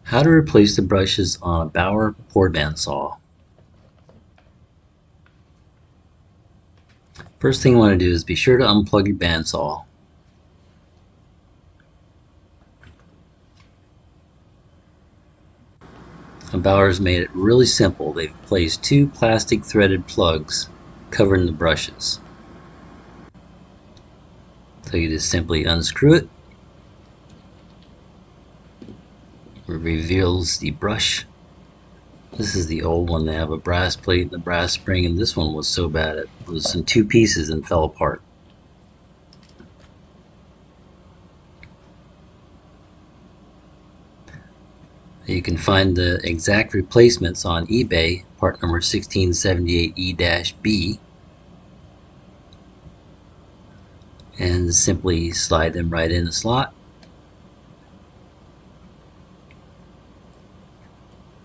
How to replace the brushes on a Bauer board bandsaw. First thing you want to do is be sure to unplug your bandsaw. Bauer's made it really simple. They've placed two plastic threaded plugs covering the brushes. So you just simply unscrew it. It reveals the brush. This is the old one. They have a brass plate and a brass spring, and this one was so bad it was in two pieces and fell apart. You can find the exact replacements on eBay, part number 1678E-B, and simply slide them right in the slot.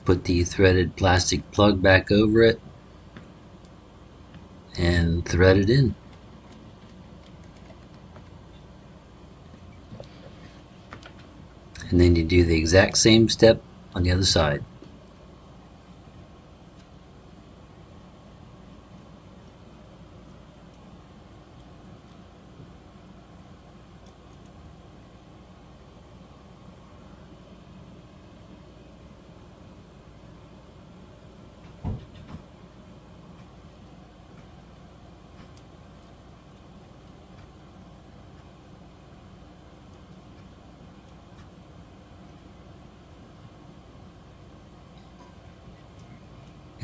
Put the threaded plastic plug back over it and thread it in. And then you do the exact same step on the other side.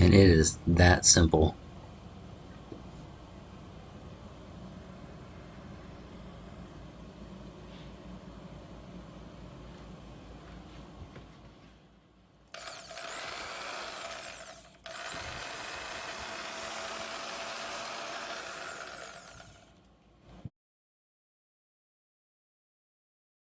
And it is that simple.